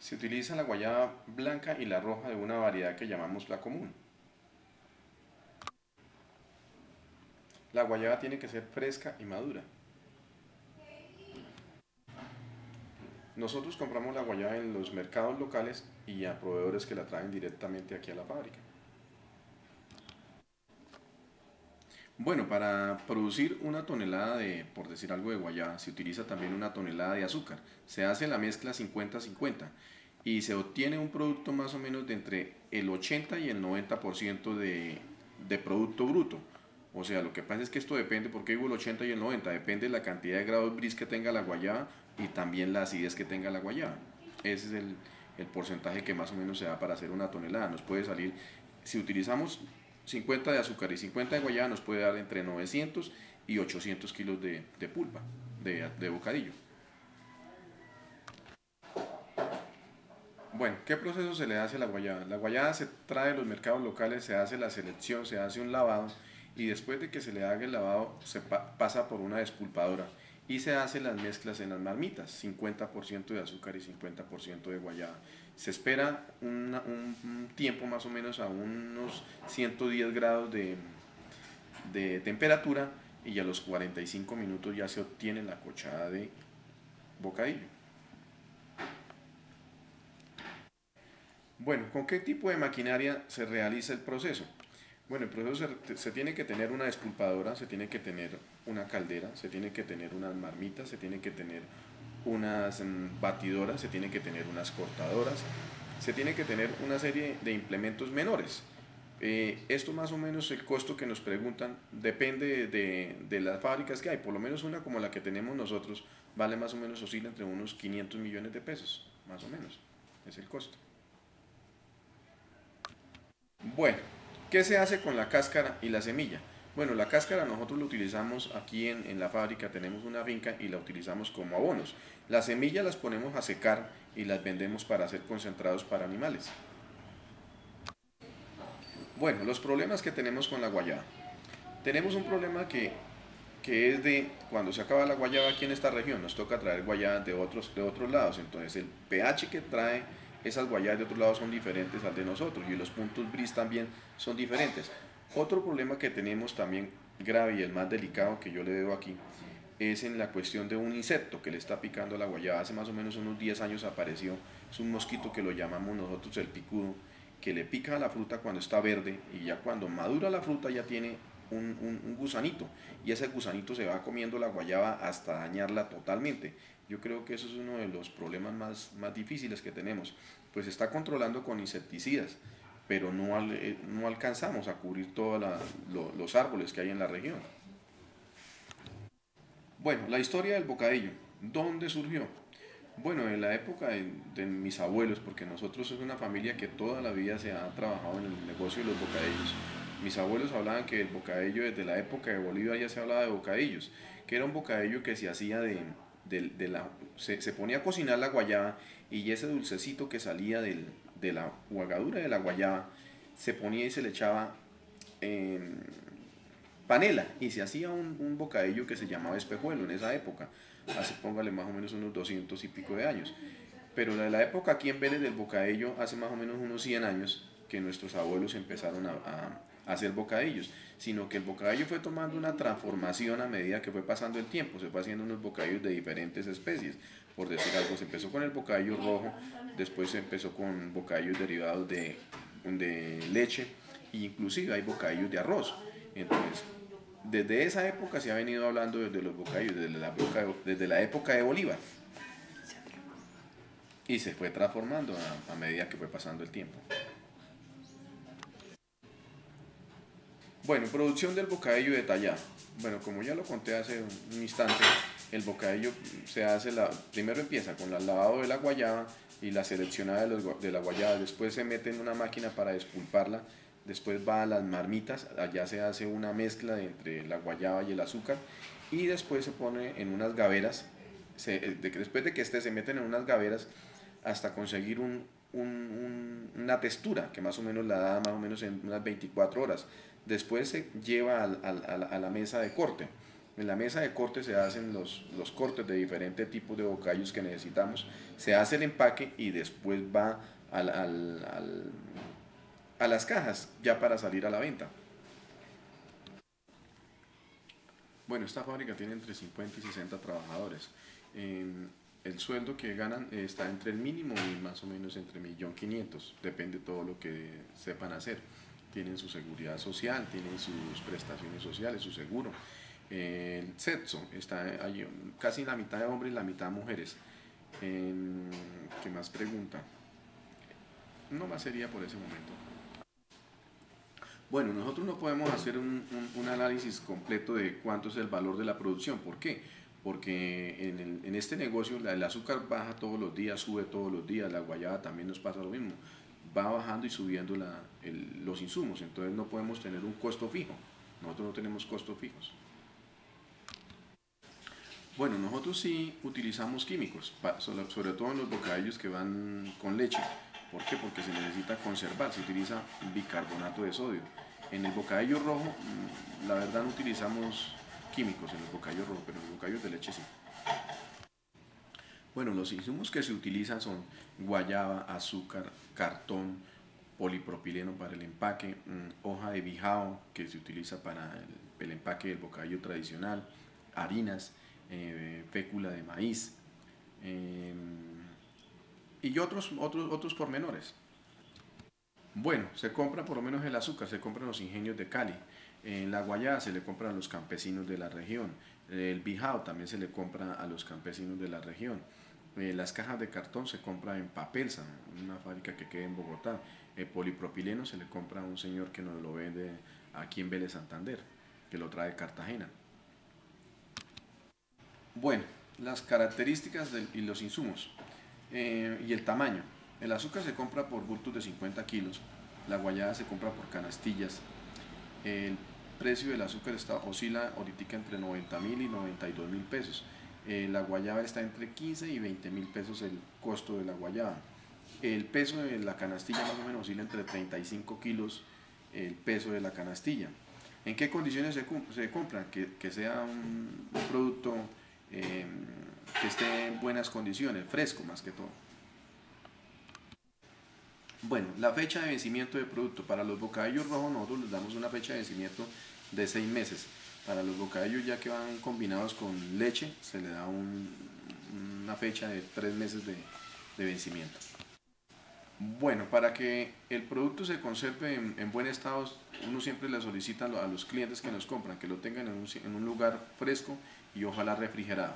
Se utiliza la guayaba blanca y la roja de una variedad que llamamos la común. La guayaba tiene que ser fresca y madura. Nosotros compramos la guayaba en los mercados locales y a proveedores que la traen directamente aquí a la fábrica. Bueno, para producir una tonelada de, por decir algo, de guayaba, se utiliza también una tonelada de azúcar. Se hace la mezcla 50-50 y se obtiene un producto más o menos de entre el 80 y el 90% de producto bruto. O sea, lo que pasa es que esto depende, porque digo el 80 y el 90, depende de la cantidad de grados bris que tenga la guayaba y también la acidez que tenga la guayaba. Ese es el porcentaje que más o menos se da para hacer una tonelada. Nos puede salir, si utilizamos 50 de azúcar y 50 de guayaba, nos puede dar entre 900 y 800 kilos de pulpa, de bocadillo. Bueno, ¿qué proceso se le hace a la guayaba? La guayaba se trae de los mercados locales, se hace la selección, se hace un lavado y después de que se le haga el lavado se pasa por una despulpadora y se hacen las mezclas en las marmitas, 50% de azúcar y 50% de guayaba. Se espera un tiempo más o menos a unos 110 grados de temperatura y a los 45 minutos ya se obtiene la cochada de bocadillo. Bueno, ¿con qué tipo de maquinaria se realiza el proceso? Bueno, el proceso se tiene que tener una despulpadora, se tiene que tener una caldera, se tiene que tener unas marmitas, se tiene que tener unas batidoras, se tiene que tener unas cortadoras, se tiene que tener una serie de implementos menores. Esto más o menos el costo que nos preguntan depende de las fábricas que hay, por lo menos una como la que tenemos nosotros vale más o menos, oscila entre unos 500 millones de pesos, más o menos, es el costo. Bueno, ¿qué se hace con la cáscara y la semilla? Bueno, la cáscara nosotros la utilizamos aquí en la fábrica, tenemos una finca y la utilizamos como abonos. Las semillas las ponemos a secar y las vendemos para hacer concentrados para animales. Bueno, los problemas que tenemos con la guayaba. Tenemos un problema que es de cuando se acaba la guayaba aquí en esta región, nos toca traer guayabas de otros lados. Entonces el pH que trae esas guayabas de otros lados son diferentes al de nosotros y los puntos bris también son diferentes. Otro problema que tenemos también grave y el más delicado que yo le veo aquí es en la cuestión de un insecto que le está picando la guayaba. Hace más o menos unos 10 años apareció, es un mosquito que lo llamamos nosotros el picudo, que le pica la fruta cuando está verde y ya cuando madura la fruta ya tiene un gusanito y ese gusanito se va comiendo la guayaba hasta dañarla totalmente. Yo creo que eso es uno de los problemas más difíciles que tenemos, pues se está controlando con insecticidas, pero no alcanzamos a cubrir todos los árboles que hay en la región. Bueno, la historia del bocadillo, ¿dónde surgió? Bueno, en la época de mis abuelos, porque nosotros somos una familia que toda la vida se ha trabajado en el negocio de los bocadillos. Mis abuelos hablaban que el bocadillo, desde la época de Bolívar ya se hablaba de bocadillos, que era un bocadillo que se hacía se ponía a cocinar la guayaba y ese dulcecito que salía de la jugadura de la guayaba se ponía y se le echaba panela y se hacía un bocadillo que se llamaba espejuelo en esa época, hace póngale más o menos unos 200 y pico de años. Pero de la época aquí en Vélez del bocadillo, hace más o menos unos 100 años que nuestros abuelos empezaron a hacer bocadillos, sino que el bocadillo fue tomando una transformación a medida que fue pasando el tiempo, se fue haciendo unos bocadillos de diferentes especies, por decir algo, se empezó con el bocadillo rojo, después se empezó con bocadillos derivados de leche, e inclusive hay bocadillos de arroz. Entonces, desde esa época se ha venido hablando de los bocadillos, desde la época de Bolívar, y se fue transformando a medida que fue pasando el tiempo. Bueno, producción del bocadillo detallado. Bueno, como ya lo conté hace un instante, el bocadillo se hace, primero empieza con el lavado de la guayaba y la seleccionada de la guayaba, después se mete en una máquina para despulparla, después va a las marmitas, allá se hace una mezcla entre la guayaba y el azúcar y después se pone en unas gaveras, después de que se meten en unas gaveras hasta conseguir una textura que más o menos la da más o menos en unas 24 horas. Después se lleva a la mesa de corte En la mesa de corte se hacen los cortes de diferentes tipos de bocadillos que necesitamos, se hace el empaque y después va a las cajas ya para salir a la venta. Bueno, esta fábrica tiene entre 50 y 60 trabajadores. El sueldo que ganan está entre el mínimo y más o menos entre 1.500.000, depende de todo lo que sepan hacer. Tienen su seguridad social, tienen sus prestaciones sociales, su seguro. El sexo, está hay casi la mitad de hombres y la mitad de mujeres. ¿Qué más pregunta? No más sería por ese momento. Bueno, nosotros no podemos hacer un análisis completo de cuánto es el valor de la producción. ¿Por qué? Porque en este negocio el azúcar baja todos los días, sube todos los días, la guayaba también nos pasa lo mismo. Va bajando y subiendo los insumos, entonces no podemos tener un costo fijo. Nosotros no tenemos costos fijos. Bueno, nosotros sí utilizamos químicos, sobre todo en los bocadillos que van con leche. ¿Por qué? Porque se necesita conservar, se utiliza bicarbonato de sodio. En el bocadillo rojo, la verdad no utilizamos químicos en el bocadillo rojo, pero en los bocadillos de leche sí. Bueno, los insumos que se utilizan son guayaba, azúcar, cartón, polipropileno para el empaque, hoja de bijao que se utiliza para el empaque del bocadillo tradicional, harinas, fécula de maíz eh, y otros pormenores. Bueno, se compra por lo menos el azúcar, se compra en los ingenios de Cali. En la guayaba se le compra a los campesinos de la región. El bijao también se le compra a los campesinos de la región. Las cajas de cartón se compra en Papelsa, una fábrica que queda en Bogotá. El polipropileno se le compra a un señor que nos lo vende aquí en Vélez Santander, que lo trae de Cartagena. Bueno, las características y los insumos y el tamaño. El azúcar se compra por bultos de 50 kilos, la guayaba se compra por canastillas. El precio del azúcar oscila ahorita entre 90.000 y 92.000 pesos. La guayaba está entre 15 y 20.000 pesos el costo de la guayaba. El peso de la canastilla más o menos oscila entre 35 kilos el peso de la canastilla. ¿En qué condiciones se compra? Que sea un producto eh, que esté en buenas condiciones, fresco más que todo. Bueno, la fecha de vencimiento del producto. Para los bocadillos rojos nosotros les damos una fecha de vencimiento de 6 meses. Para los bocadillos ya que van combinados con leche se le da una fecha de 3 meses de vencimiento. Bueno, para que el producto se conserve en buen estado, uno siempre le solicita a los clientes que nos compran que lo tengan en un lugar fresco y ojalá refrigerado.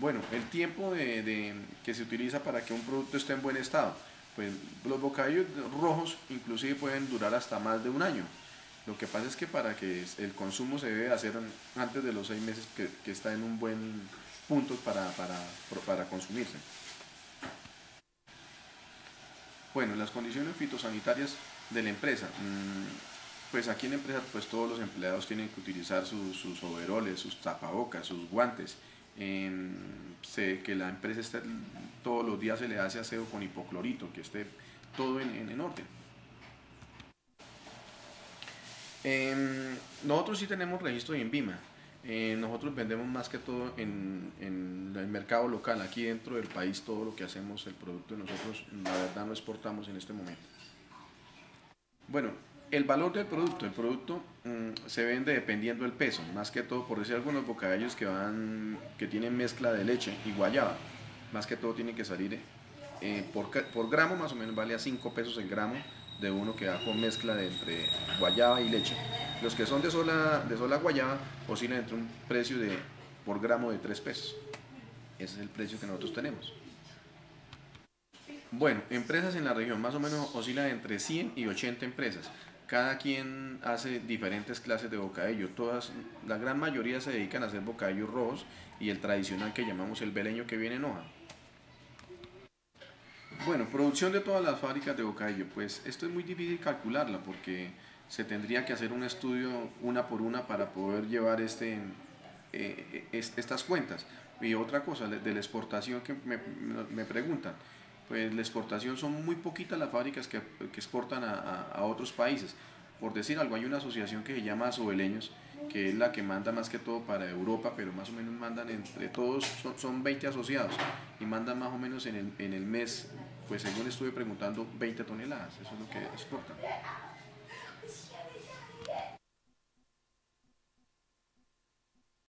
Bueno, el tiempo que se utiliza para que un producto esté en buen estado. Pues los bocadillos rojos inclusive pueden durar hasta más de un año. Lo que pasa es que para que el consumo se debe hacer antes de los 6 meses que está en un buen punto para consumirse. Bueno, las condiciones fitosanitarias de la empresa. Pues aquí en la empresa pues todos los empleados tienen que utilizar sus overoles, sus tapabocas, sus guantes. Que la empresa esté, todos los días se le hace aseo con hipoclorito, que esté todo en orden. Nosotros sí tenemos registro de INVIMA. Nosotros vendemos más que todo en el mercado local, aquí dentro del país todo lo que hacemos, el producto de nosotros, la verdad no exportamos en este momento. Bueno, el valor del producto, se vende dependiendo del peso, más que todo, por decir algunos bocadillos que tienen mezcla de leche y guayaba, más que todo tienen que salir por gramo, más o menos vale a 5 pesos el gramo de uno que va con mezcla de entre guayaba y leche. Los que son de sola guayaba oscilan entre un precio por gramo de 3 pesos. Ese es el precio que nosotros tenemos. Bueno, empresas en la región más o menos oscilan entre 100 y 80 empresas. Cada quien hace diferentes clases de bocadillo. La gran mayoría se dedican a hacer bocadillos rojos y el tradicional que llamamos el veleño que viene en hoja. Bueno, producción de todas las fábricas de bocadillo. Pues esto es muy difícil calcularla porque se tendría que hacer un estudio una por una para poder llevar estas cuentas. Y otra cosa, de la exportación que me preguntan, pues la exportación son muy poquitas las fábricas que exportan a otros países. por decir algo, hay una asociación que se llama Asobeleños, que es la que manda más que todo para Europa, pero más o menos mandan entre todos, son 20 asociados, y mandan más o menos en el mes, pues según estuve preguntando, 20 toneladas, eso es lo que exportan.